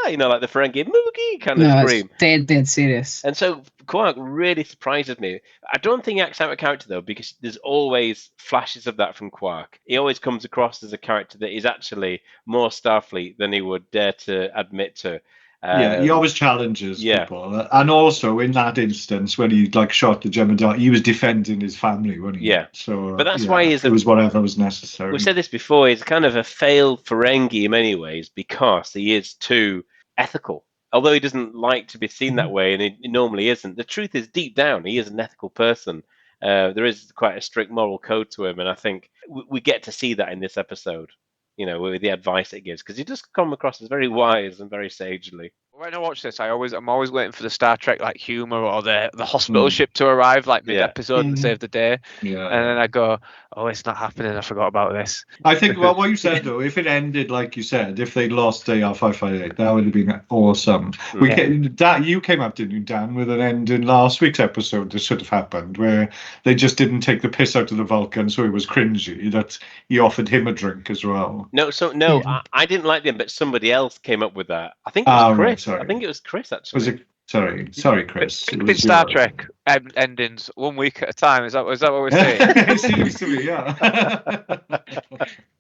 like the Ferengi Moogie kind of scream. It's dead serious. And so Quark really surprises me. I don't think he acts out a character though, because there's always flashes of that from Quark. He always comes across as a character that is actually more Starfleet than he would dare to admit to. He always challenges people, and also in that instance when he like shot the Jem'Hadar, he was defending his family, wasn't he? Yeah. So, but that's why it was whatever was necessary. We said this before. He's kind of a failed Ferengi in many ways because he is too ethical. Although he doesn't like to be seen that way, and he normally isn't. The truth is, deep down, he is an ethical person. There is quite a strict moral code to him, and I think we get to see that in this episode. With the advice it gives, because he does come across as very wise and very sagely. When I watch this, I'm always waiting for the Star Trek like humor or the hospital ship to arrive like mid-episode and save the day. Yeah. And then I go, oh, it's not happening. I forgot about this. I think what you said though, if it ended like you said, if they lost AR-558, that would have been awesome. You came up, didn't you, Dan, with an end in last week's episode that should have happened, where they just didn't take the piss out of the Vulcan, so it was cringy that he offered him a drink as well. I didn't like them, but somebody else came up with that. I think it was Chris. Right, I think it was Chris, actually. Was it? Sorry, Chris. In Star Trek endings 1 week at a time. Is that what we're saying? It seems to be, yeah.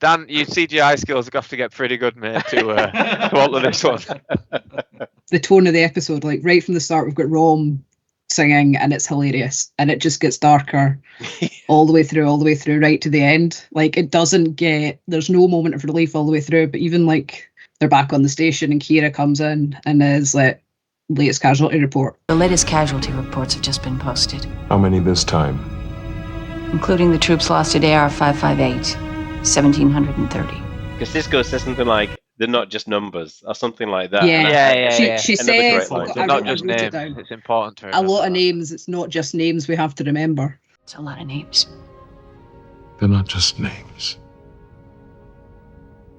Dan, your CGI skills are going to have to get pretty good, mate, to alter this one. The tone of the episode, like right from the start, we've got Rom singing, and it's hilarious, and it just gets darker all the way through, right to the end. Like it doesn't get. There's no moment of relief all the way through. But even like they're back on the station, and Kira comes in and is like, latest casualty report. The latest casualty reports have just been posted, How many this time? including the troops lost at AR 558, 1,730. Because Cisco says something like, they're not just numbers, or something like that. Yeah. She Another says, great line. They're not just I wrote it names. down. It's important to A remember lot of that. names. It's not just names we have to remember. It's a lot of names. They're not just names.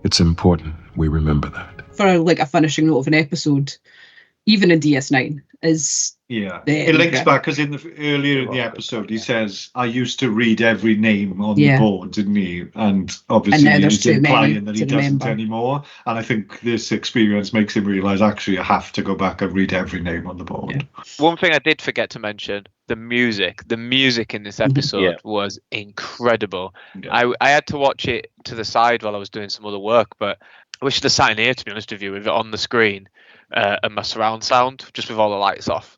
It's important we remember that. For like a finishing note of an episode, even in DS9, is it links back because earlier in the episode he says, I used to read every name on the board, didn't he? And obviously he's implying that he doesn't anymore. And I think this experience makes him realise, actually, I have to go back and read every name on the board. One thing I did forget to mention, the music. The music in this episode was incredible. I had to watch it to the side while I was doing some other work, but I wish the sat in here, to be honest with you, with it on the screen. And my surround sound, just with all the lights off.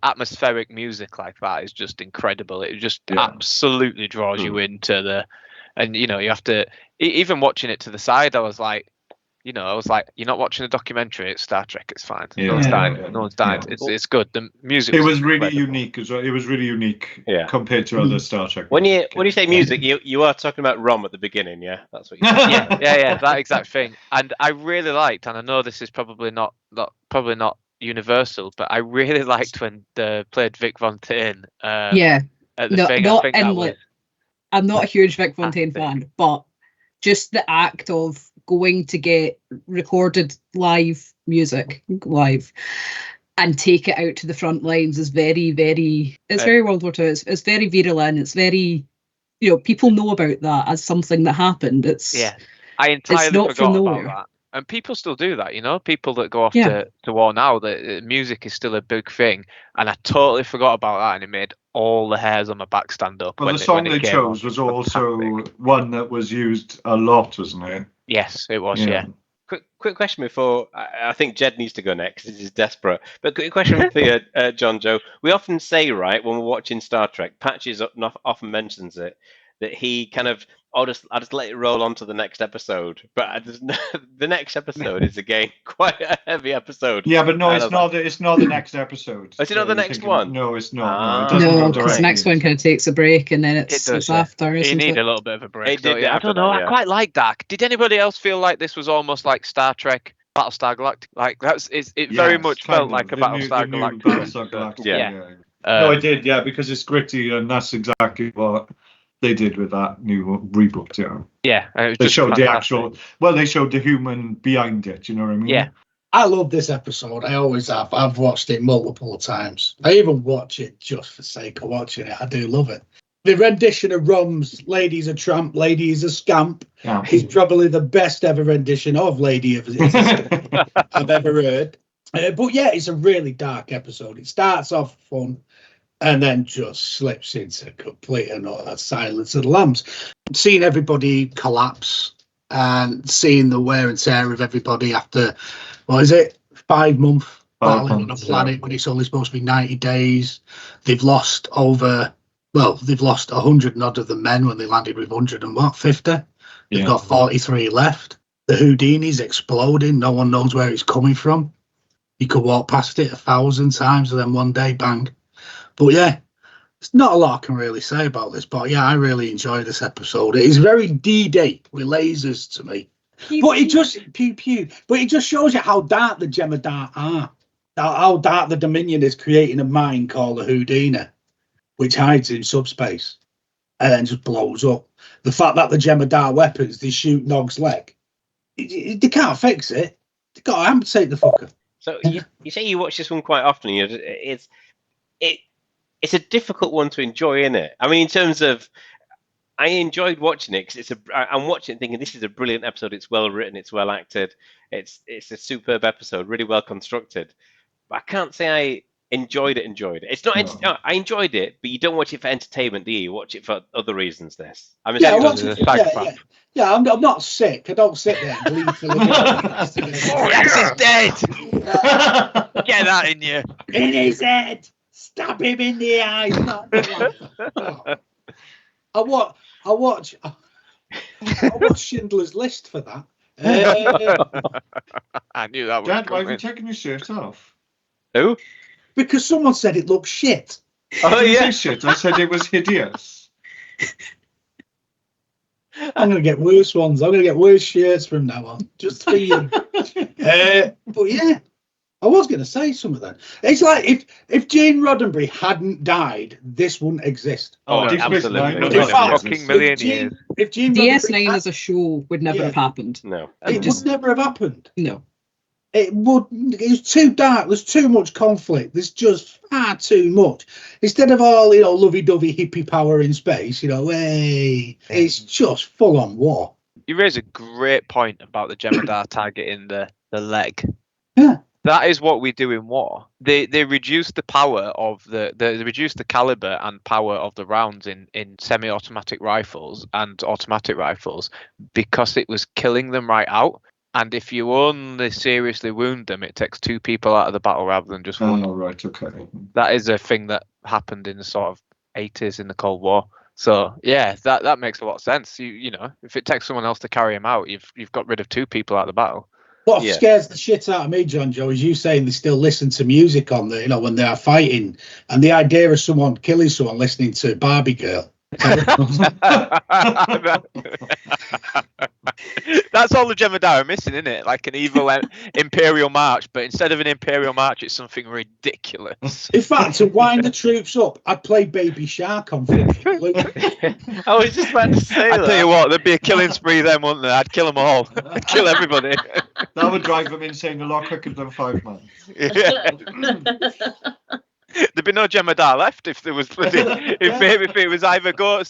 Atmospheric music like that is just incredible. It just absolutely draws you into and you have to, even watching it to the side, I was like, you're not watching a documentary. It's Star Trek. It's fine. No one's died. It's good. The music. It was really unique as well. It was really unique compared to other Star Trek. When you say music, you are talking about Rom at the beginning, yeah? That's what you said. yeah, that exact thing. And I really liked, and I know this is probably not universal, but I really liked when they played Vic Fontaine. At the thing. I'm not a huge Vic Fontaine fan, but just the act of going to get recorded music live and take it out to the front lines is very, very, it's very World War II. It's very virulent. It's very, people know about that as something that happened. I entirely forgot about that. And people still do that, people that go off to war now, the music is still a big thing. And I totally forgot about that, and it made all the hairs on my back stand up. Well, the song they chose was also one that was used a lot, wasn't it? Yes, it was, yeah. Quick question before, I think Jed needs to go next, because he's desperate. But quick question for you, John Joe. We often say, right, when we're watching Star Trek, Patches often mentions it, that he kind of, I'll just let it roll on to the next episode. But the next episode is, again, quite a heavy episode. Yeah, but no, it's not the next episode. Is it not the next one? No, it's not. No, because the next one kind of takes a break, and then it's after. You need a little bit of a break. I don't know. I quite like that. Did anybody else feel like this was almost like Star Trek Battlestar Galactica? Like it very much felt like a Battlestar Galactica. Yeah. No, I did. Yeah, because it's gritty, and that's exactly what they did with that new reboot. They showed the actual. Well, they showed the human behind it. You know what I mean? Yeah. I love this episode. I always have. I've watched it multiple times. I even watch it just for sake of watching it. I do love it. The rendition of Rom's "Lady is a Tramp, Lady is a Scamp" is probably the best ever rendition of "Lady is a Scamp" I've ever heard. But yeah, it's a really dark episode. It starts off fun, and then just slips into complete and utter Silence of the Lambs. Seeing everybody collapse and seeing the wear and tear of everybody after, 5 months battling on a planet when it's only supposed to be 90 days. They've lost 100 and odd of the men when they landed with 150. They've got 43 left. The Houdini's exploding. No one knows where it's coming from. You could walk past it 1,000 times and then one day, bang. But yeah, it's not a lot I can really say about this. But yeah, I really enjoyed this episode. It is very D-Day with lasers to me. But it just shows you how dark the Jem'Hadar are. How dark the Dominion is creating a mine called the Houdini, which hides in subspace and then just blows up. The fact that the Jem'Hadar weapons, they shoot Nog's leg, they can't fix it. They got to amputate the fucker. So you say you watch this one quite often. It's a difficult one to enjoy, isn't it? I mean, in terms of I enjoyed watching it because I'm watching it thinking this is a brilliant episode. It's well written, it's well acted, it's a superb episode, really well constructed. But I can't say I enjoyed it. It's not. No. I enjoyed it, but you don't watch it for entertainment, do you? You watch it for other reasons. I'm Yeah, I assuming watch there's it. a psychopath. Yeah, I'm not sick. I don't sit there gleefully. Oh, yes, he's dead! Get that in you. In his head. Stab him in the eye. I watch Schindler's List for that. I knew that was Dad, why have coming. you taken your shirt off? Who? Because someone said it looked shit. Oh, I didn't yeah. say shit. I said it was hideous. I'm going to get worse ones. I'm going to get worse shirts from now on. Just for you. But yeah, I was going to say some of that. It's like if Gene Roddenberry hadn't died, this wouldn't exist. Oh, Deep Space absolutely. Nine No, would In not fact, exist. fucking million years. If Gene Roddenberry DS9 as a show would never have happened. No. it would never have happened. No. It was too dark. There's too much conflict. There's just far too much. Instead of all, lovey-dovey hippie power in space, hey, it's just full-on war. You raise a great point about the Jemadar targeting the leg. Yeah. That is what we do in war. They reduce the power of they reduce the caliber and power of the rounds in semi-automatic rifles and automatic rifles because it was killing them right out. And if you only seriously wound them, it takes 2 people out of the battle rather than just one. Oh, right, okay. That is a thing that happened in the sort of 80s in the Cold War. So yeah, that makes a lot of sense. You know, if it takes someone else to carry him out, you've got rid of 2 people out of the battle. What scares the shit out of me, John Joe, is you saying they still listen to music on the, when they are fighting, and the idea of someone killing someone listening to Barbie Girl. That's all the Jemadar are missing, isn't it? Like an evil Imperial March, but instead of an Imperial March, it's something ridiculous. In fact, to wind the troops up, I'd play Baby Shark on Unflinching. I was just about to say I'd tell you what, there'd be a killing spree then, wouldn't there? I'd kill them all. I'd kill everybody. That would drive them insane a lot quicker than 5 months. Yeah. There'd be no Jemadar left if there was if it was either go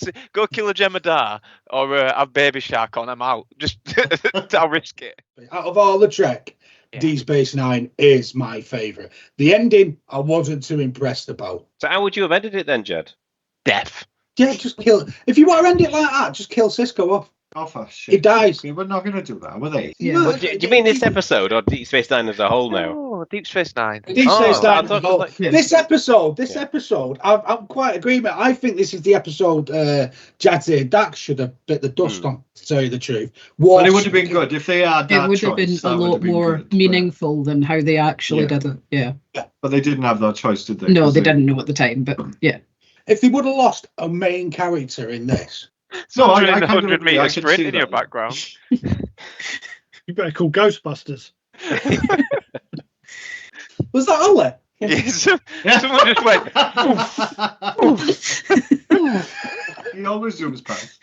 kill a Jemadar or have Baby Shark on. I'm out. Just I'll risk it. Out of all the Trek, Deep Space Nine is my favourite. The ending, I wasn't too impressed about. So how would you have ended it then, Jed? Death. Yeah, just kill. If you want to end it like that, just kill Cisco off. Oh, for shit. He dies. They were not going to do that, were they? Yeah. Well, do you mean this episode or Deep Space Nine as a whole now? Oh, Deep Space Nine. Deep Space Nine. Yeah. This episode, I'm quite agreement. I think this is the episode Jadzia Dax should have bit the dust on, to tell you the truth. But it would have been good if they had that It would have been choice, a that would lot have been more good, meaningful than how they actually did it. Yeah. But they didn't have that choice, did they? No, they didn't know at the time, but yeah. If they would have lost a main character in this. No, I 100 agree, I meter can sprint see in your that. background. You better call Ghostbusters. Was that Ollie? Yes. Someone just went. He always zooms past.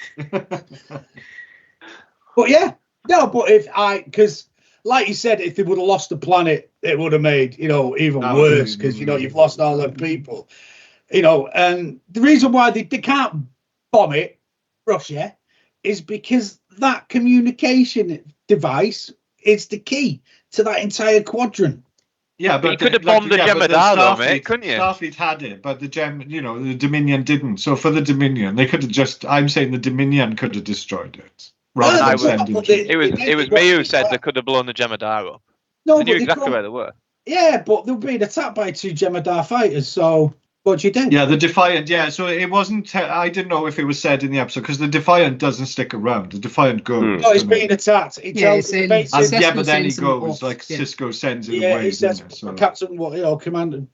But yeah, no, but because like you said, if they would have lost the planet, it would have made, even worse because, you've lost all them people, and the reason why they can't bomb it, Russia, is because that communication device is the key to that entire quadrant. Yeah, but you could have bombed the Jemadar, though, mate, couldn't you? Starfleet had it, but the Dominion didn't. So for the Dominion, they could have I'm saying the Dominion could have destroyed it. It was me who said they could have blown the Jemadar up. No, they knew exactly where they were. Yeah, but they were being attacked by 2 Jemadar fighters, so what'd you do? Yeah, the Defiant, so it wasn't, I didn't know if it was said in the episode, because the Defiant doesn't stick around. The Defiant goes. No, he's being attacked. He tells but then he goes, Cisco sends it away. He says, Captain, Commander,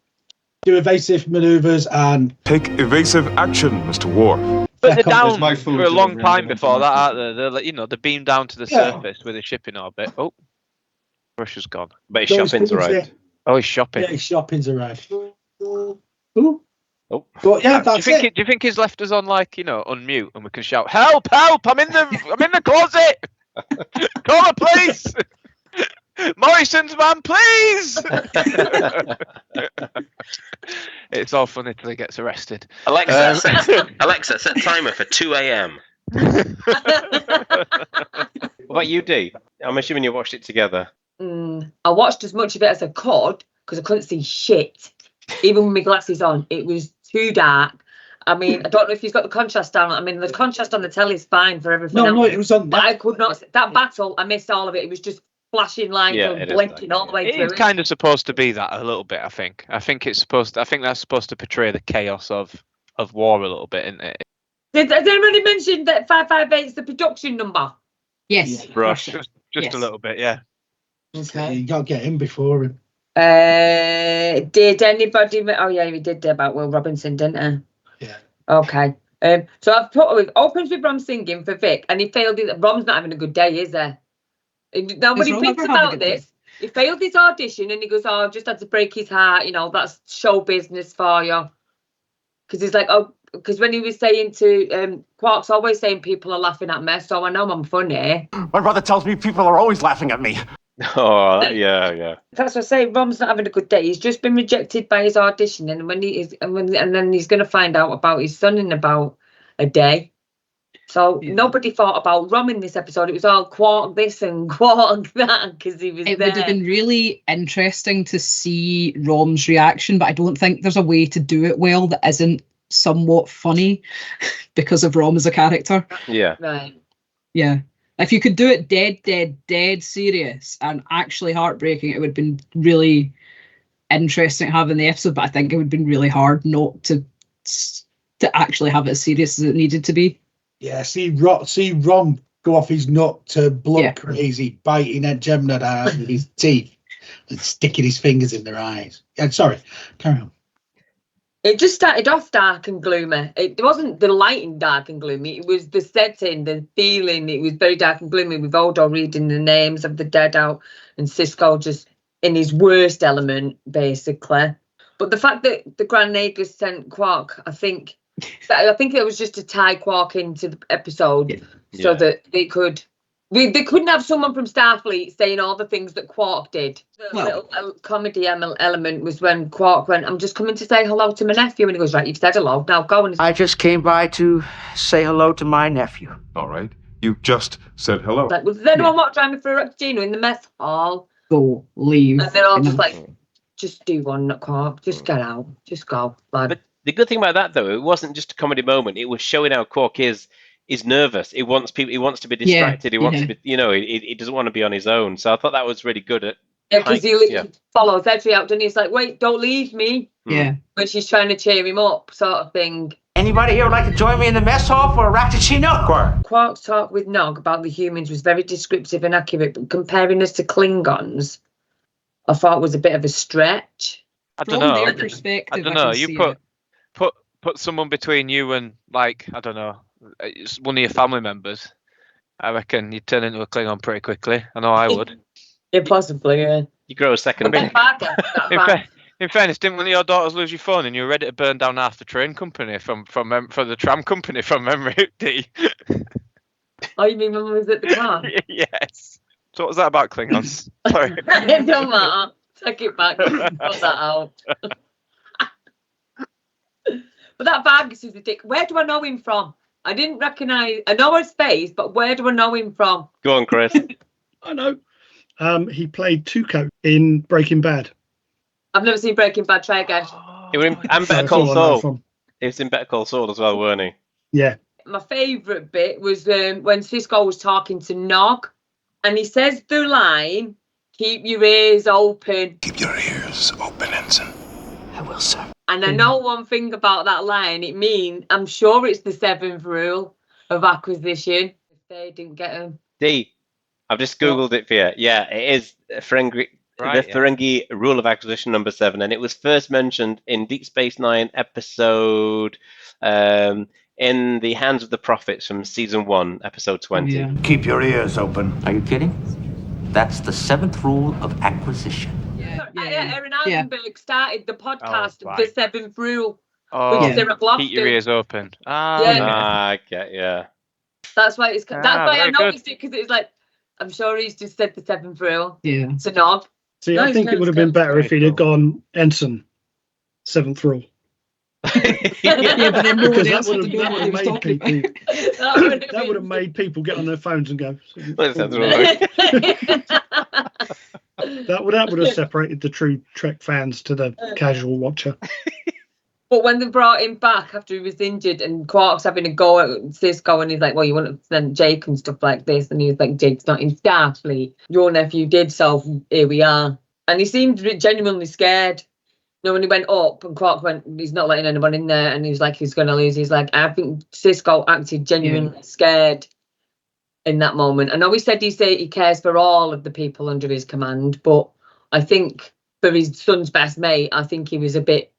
do evasive maneuvers and... Take evasive action, Mr. War. But they're down for a long time before that, aren't they? They're beamed down to the surface with a ship in orbit. Oh, Russia's gone. But his shopping's arrived. Oh, he's shopping. Yeah, his shopping's arrived. Oh. But yeah, that's do you think he's left us on unmute and we can shout, "Help! Help! I'm in the closet! Call the police! Morrison's man, please!" It's all funny till he gets arrested. Alexa, set timer for 2 a.m. What about you, Dee? I'm assuming you watched it together. I watched as much of it as I could because I couldn't see shit. Even with my glasses on, it was too dark. I mean, I don't know if you've got the contrast down. I mean, the contrast on the telly is fine for everything else. No, it was on. But I could not. That battle, I missed all of it. It was just flashing lights and blinking all the way through. It's kind of supposed to be that a little bit. I think it's supposed to, I think that's supposed to portray the chaos of war a little bit, isn't it? Has anybody mentioned that 558 is the production number? Yes. Brush. Just a little bit, yeah. Okay. You got to get in before him. Did anybody? Oh yeah, we did about Will Robinson, didn't he? Yeah. Okay. So I've put with opens with Rom singing for Vic, and he failed it. Rom's not having a good day, is there? Nobody thinks about this. He failed his audition, and he goes, "Oh, I've just had to break his heart. You know, that's show business for you." Because he's like, "Oh," because when he was saying to Quark's always saying people are laughing at me, so I know I'm funny. My brother tells me people are always laughing at me. Oh, yeah. That's what I say. Rom's not having a good day. He's just been rejected by his audition, and when he is, and then he's going to find out about his son in about a day. So nobody thought about Rom in this episode. It was all Quark this and Quark that because he was there. It would have been really interesting to see Rom's reaction, but I don't think there's a way to do it well that isn't somewhat funny because of Rom as a character. Yeah. Right. Yeah. If you could do it dead serious and actually heartbreaking, it would have been really interesting having the episode, but I think it would have been really hard not to actually have it as serious as it needed to be. Yeah, see Rom go off his nut to blood crazy, biting at Gemini with his teeth and sticking his fingers in their eyes. Yeah, sorry, carry on. It just started off dark and gloomy. It wasn't the lighting dark and gloomy. It was the setting, the feeling. It was very dark and gloomy with Odo reading the names of the dead out and Cisco just in his worst element, basically. But the fact that the Grand Nagus sent Quark, I think it was just to tie Quark into the episode so that they couldn't have someone from Starfleet saying all the things that Quark did. The little comedy element was when Quark went, "I'm just coming to say hello to my nephew," and he goes, "Right, you've said hello, now go." And I just came by to say hello to my nephew. All right. You just said hello. like, well, does anyone want to drive me for a Rappuccino in the mess hall? Go, leave. And they're all just like, just do one, Quark, just get out, just go, lad. But the good thing about that, though, it wasn't just a comedy moment. It was showing how Quark is nervous. He wants people. He wants to be distracted. He wants to be, he doesn't want to be on his own. So I thought that was really good. Because he follows Edry out, and he's like, "Wait, don't leave me." Yeah. When she's trying to cheer him up, sort of thing. Anybody here would like to join me in the mess hall for a Rappuccino? Quark's talk with Nog about the humans was very descriptive and accurate, but comparing us to Klingons, I thought was a bit of a stretch. I don't know. Their perspective, I don't know. You put someone between you and, like, I don't know, it's one of your family members. I reckon you'd turn into a Klingon pretty quickly. I know I would. Yeah, possibly, yeah. You grow a second. In fairness, didn't one of your daughters lose your phone and you were ready to burn down half the train company from the tram company from memory? D. Oh, you mean when we was at the car? Yes. So what was that about Klingons? Sorry. It don't matter. Take it back. Cut that out. But that Vargas is a dick. Where do I know him from? I didn't recognise. I know his face, but where do I know him from? Go on, Chris. I know. He played Tuco in Breaking Bad. I've never seen Breaking Bad. Try again. He was in Better Call Saul. He was in Better Call Saul as well, weren't he? Yeah. My favourite bit was when Cisco was talking to Nog, and he says the line, "Keep your ears open." Keep your ears open, Ensign. I will, sir. And I know one thing about that line. It means, I'm sure it's the 7th rule of acquisition. If they didn't get them. D, I've just Googled it for you. Yeah, it is Ferengi, the Ferengi rule of acquisition number 7. And it was first mentioned in Deep Space Nine episode In the Hands of the Prophets from season 1, episode 20. Yeah. Keep your ears open. Are you kidding? That's the 7th rule of acquisition. Aaron Eisenberg started the podcast, right. The 7th Rule. Oh, with Sarah Blofton. keep your ears open. Yeah. That's why that's why I very noticed it, because it was like, I'm sure he's just said the 7th Rule. Yeah. It's a Nog. See, I think it would have been better if he'd have gone Ensign, 7th rule. Yeah, but then no one Because else would have known what he was talking about. That would have made people get on their phones and go. That sounds wrong. That would have separated the true Trek fans to the casual watcher. But when they brought him back after he was injured and Quark's having a go at Sisko and he's like, well, you want to send Jake and stuff like this. And he was like, Jake's not in Starfleet. Your nephew did, so here we are. And he seemed genuinely scared. You know, when he went up and Quark went, he's not letting anyone in there. And he was like, he's going to lose. He's like, I think Sisko acted genuinely scared in that moment. I know he said he cares for all of the people under his command. But I think for his son's best mate, I think he was a bit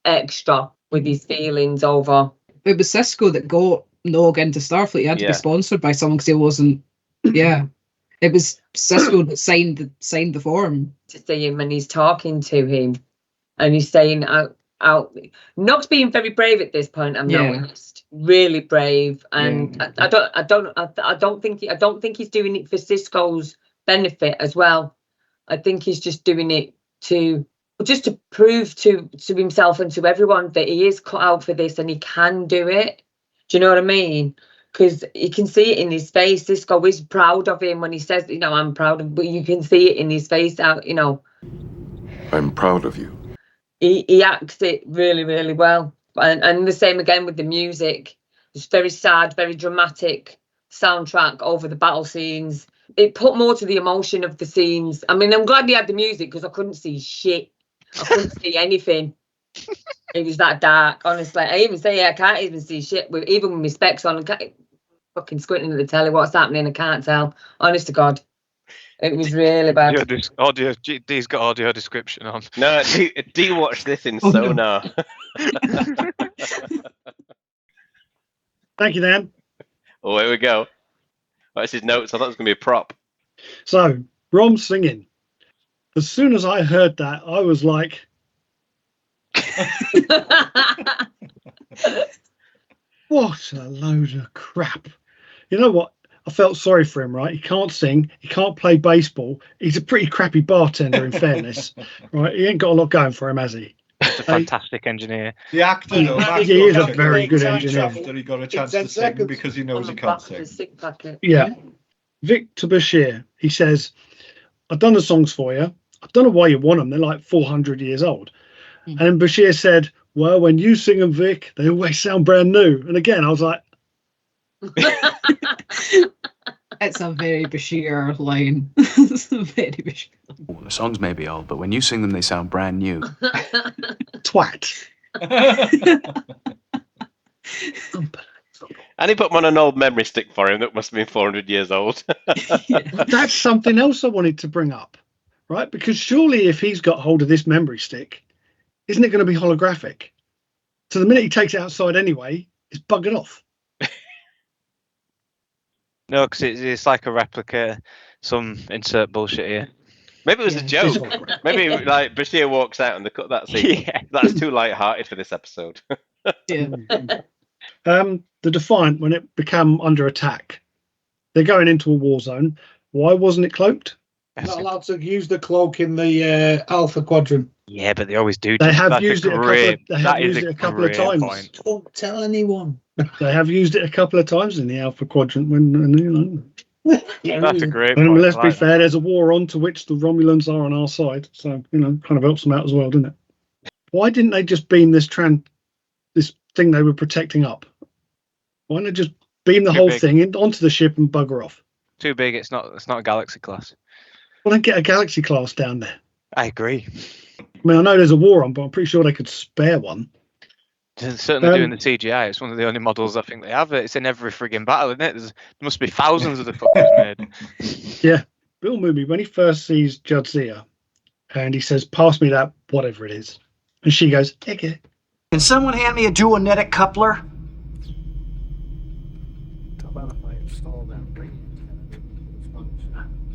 extra with his feelings over. It was Sisko that got Nog into Starfleet. He had to be sponsored by someone because he wasn't. Yeah, it was Sisko that signed the form. To see him, and he's talking to him, and he's saying out. Nog's being very brave at this point. I'm noticed, really brave, and I don't think he's doing it for Sisko's benefit as well. I think he's just doing it to prove to himself and to everyone that he is cut out for this and he can do it. Do you know what I mean? Because you can see it in his face. Sisko is proud of him when he says, you know, I'm proud of, but you can see it in his face out, you know. I'm proud of you. He acts it really, really well. And the same again with the music. It's very sad, very dramatic soundtrack over the battle scenes. It put more to the emotion of the scenes. I mean, I'm glad he had the music because I couldn't see shit. I couldn't see anything. It was that dark, honestly. I even say I can't even see shit even with my specs on. I fucking squinting at the telly. What's happening? I can't tell. Honest to God, it was really bad. Dee's got audio description on. No, Dee watch this in Sonar. Thank you, Dan. Oh, here we go. That's his notes. I thought it was going to be a prop. So, Rom singing. As soon as I heard that, I was like, what a load of crap. You know what? I felt sorry for him, right? He can't sing. He can't play baseball. He's a pretty crappy bartender, in fairness. Right? He ain't got a lot going for him, has he? He's a fantastic engineer. The actor, though, he is a very good engineer. That he got a chance to sing because he knows he can't sing. Yeah. Victor Bashir, he says, I've done the songs for you. I don't know why you want them. They're like 400 years old. And then Bashir said, well, when you sing them, Vic, they always sound brand new. And again, I was like... It's a very Bashir line. It's a very Bashir line. The songs may be old, but when you sing them, they sound brand new. Twat. And he put them on an old memory stick for him that must have been 400 years old. That's something else I wanted to bring up, right? Because surely if he's got hold of this memory stick, isn't it going to be holographic? So the minute he takes it outside anyway, it's buggered off. No, because it's like a replica. Some insert bullshit here. Maybe it was a joke. Maybe like Bashir walks out and they cut that scene. Yeah. That's too light-hearted for this episode. The Defiant, when it became under attack, they're going into a war zone. Why wasn't it cloaked? Not allowed to use the cloak in the Alpha Quadrant. Yeah, but they always do. They have used it a couple of times. Point. Don't tell anyone. They have used it a couple of times in the Alpha Quadrant when, you know. That's a great And point. let's be fair, there's a war on to which the Romulans are on our side. So, you know, kind of helps them out as well, doesn't it? Why didn't they just beam this thing they were protecting up? Why don't they just beam the whole thing onto the ship and bugger off? Too big. It's not a Galaxy class. Well, then get a Galaxy class down there. I agree. I mean, I know there's a war on, but I'm pretty sure they could spare one. Certainly doing the CGI. It's one of the only models I think they have. It's in every frigging battle, isn't it? There must be thousands of the fuckers made. Yeah. Bill Mumy, when he first sees Jadzia, and he says, pass me that, whatever it is. And she goes, take it. Can someone hand me a duonetic coupler?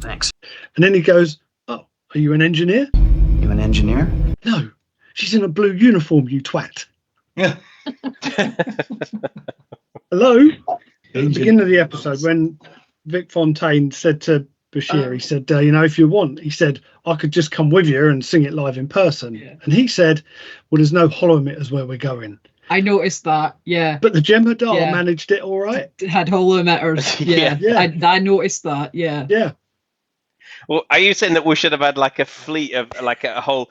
Thanks. And then he goes, oh, are you an engineer? You an engineer? No, she's in a blue uniform, you twat. Yeah. Hello? At the beginning of the episode, when Vic Fontaine said to Bashir, he said, you know, if you want, he said, I could just come with you and sing it live in person. Yeah. And he said, well, there's no holo emitters where we're going. I noticed that. Yeah. But the Jem'Hadar managed it all right. It had holo emitters. Yeah. I noticed that. Yeah. Yeah. Well, are you saying that we should have had like a fleet of like a whole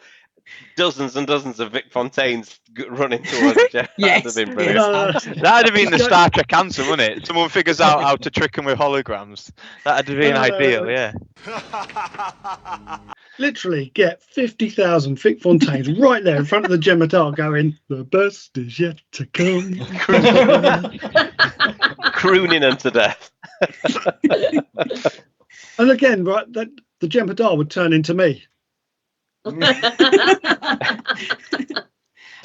dozens and dozens of Vic Fontaines running towards the jet? Yes. That'd have been brilliant. That'd have been the Star Trek answer, wouldn't it? Someone figures out how to trick them with holograms. That'd have been ideal, yeah. Literally get 50,000 Vic Fontaines right there in front of the Jem'Hadar going, the best is yet to come. Crooning them to death. And again, right, that the Jem'Hadar would turn into me. I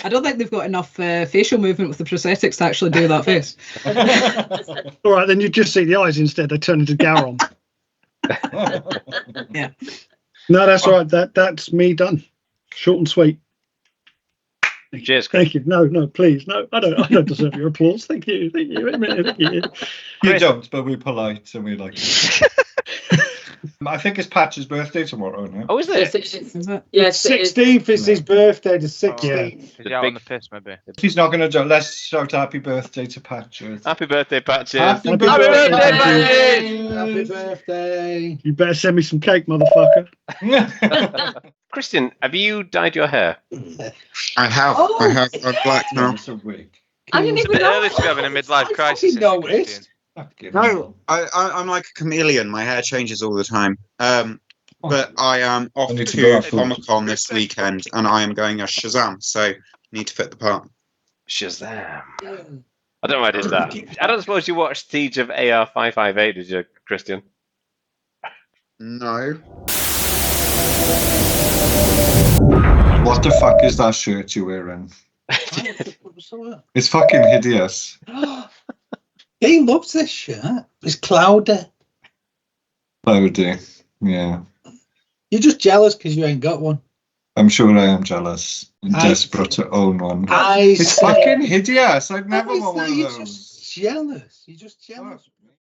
don't think they've got enough facial movement with the prosthetics to actually do that face. All right, then you just see the eyes instead. They turn into Garon. Yeah. No, that's right. That's me done. Short and sweet. Cheers. Thank you. No, please. No, I don't deserve your applause. Thank you. Thank you. Thank you. You don't, but we're polite and we like it. I think it's Patch's birthday tomorrow, no? Oh, is it? Yes, 16th is his birthday, the 16th. Is he out on the piss, maybe? He's not going to. Let's shout happy birthday to Patches. Happy birthday, Patches. Happy birthday, Patches! Happy birthday! You better send me some cake, motherfucker. Christian, have you dyed your hair? I have. Oh. I have a black now. I didn't It's a even bit know. early to be having a midlife crisis. noticed. No, I'm like a chameleon. My hair changes all the time. But I am off need to to go out for Comic-Con this weekend, and I am going as Shazam, so need to fit the part. Shazam. I don't know why I did that. I don't suppose you watched Siege of AR-558, did you, Christian? No. What the fuck is that shirt you're wearing? It's fucking hideous. He loves this shirt. It's cloudy. Cloudy. Yeah. You're just jealous because you ain't got one. I'm sure I am jealous and desperate to own one. It's I fucking hideous. I'd never want one of You're those. just jealous. You're just jealous.